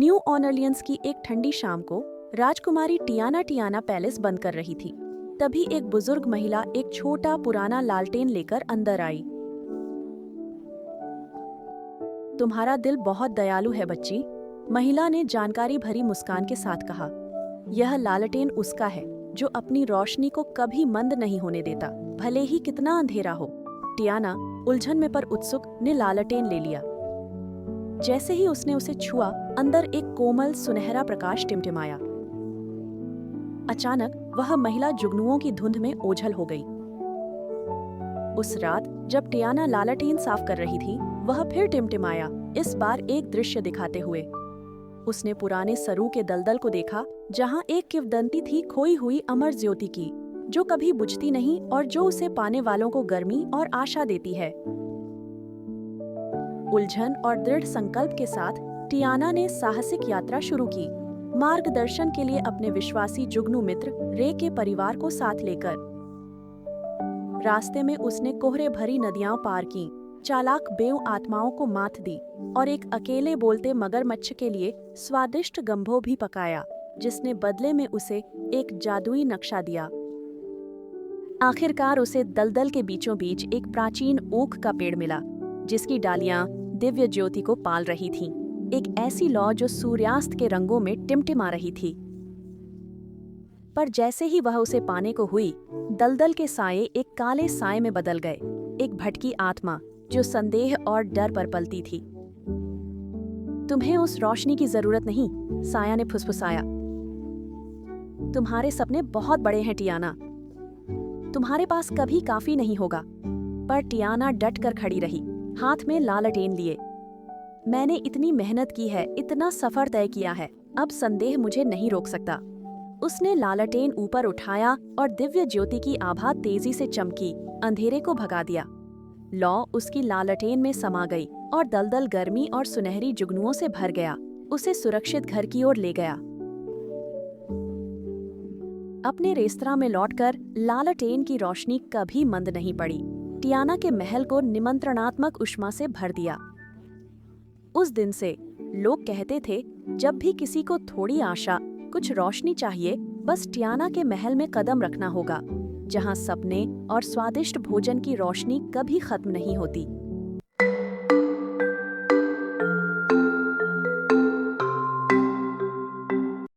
New Orleans की एक ठंडी शाम को राजकुमारी टियाना पैलेस बंद कर रही थी। तभी एक बुजुर्ग महिला एक छोटा पुराना लालटेन लेकर अंदर आई। तुम्हारा दिल बहुत दयालु है बच्ची, महिला ने जानकारी भरी मुस्कान के साथ कहा। यह लालटेन उसका है जो अपनी रोशनी को कभी मंद नहीं होने देता, भले ही कितना अंधेरा हो। टियाना उलझन में पर उत्सुक ने लालटेन ले लिया। जैसे ही उसने उसे छुआ, अंदर एक कोमल सुनहरा प्रकाश टिमटिमाया। अचानक वह महिला जुगनुओं की धुंध में ओझल हो गई। उस रात जब टियाना लालटेन साफ कर रही थी, वह फिर टिमटिमाया, इस बार एक दृश्य दिखाते हुए। उसने पुराने सरू के दलदल को देखा, जहां एक किंवदंती थी खोई हुई अमर ज्योति की, जो कभी बुझती नहीं और जो उसे पाने वालों को गर्मी और आशा देती है। उलझन और दृढ़ संकल्प के साथ टियाना ने साहसिक यात्रा शुरू की, मार्गदर्शन के लिए अपने विश्वासी जुगनू मित्र रे के परिवार को साथ लेकर। रास्ते में उसने कोहरे भरी नदियां पार की, चालाक बेऊ आत्माओं को मात दी और एक अकेले बोलते मगरमच्छ के लिए स्वादिष्ट गंभो भी पकाया, जिसने बदले में उसे एक जादुई नक्शा दिया। आखिरकार उसे दलदल के बीचों बीच एक प्राचीन ओक का पेड़ मिला, जिसकी डालियां दिव्य ज्योति को पाल रही थीं, एक ऐसी लौ जो सूर्यास्त के रंगों में टिमटिमा रही थी। पर जैसे ही वह उसे पाने को हुई, दलदल के साये एक काले साये में बदल गए, एक भटकी आत्मा जो संदेह और डर पर पलती थी। तुम्हें उस रोशनी की जरूरत नहीं, साया ने फुसफुसाया। तुम्हारे सपने बहुत बड़े हैं टियाना, तुम्हारे पास कभी काफी नहीं होगा। पर टियाना डट कर खड़ी रही, हाथ में लालटेन लिए। मैंने इतनी मेहनत की है, इतना सफर तय किया है, अब संदेह मुझे नहीं रोक सकता। उसने लालटेन ऊपर उठाया और दिव्य ज्योति की आभा तेजी से चमकी, अंधेरे को भगा दिया। लौ उसकी लालटेन में समा गई और दलदल गर्मी और सुनहरी जुगनुओं से भर गया, उसे सुरक्षित घर की ओर ले गया। अपने रेस्तरां में लौटकर लालटेन की रोशनी कभी मंद नहीं पड़ी, टियाना के महल को निमंत्रणात्मक उष्मा से भर दिया। उस दिन से लोग कहते थे, जब भी किसी को थोड़ी आशा, कुछ रोशनी चाहिए, बस टियाना के महल में कदम रखना होगा, जहां सपने और स्वादिष्ट भोजन की रोशनी कभी खत्म नहीं होती।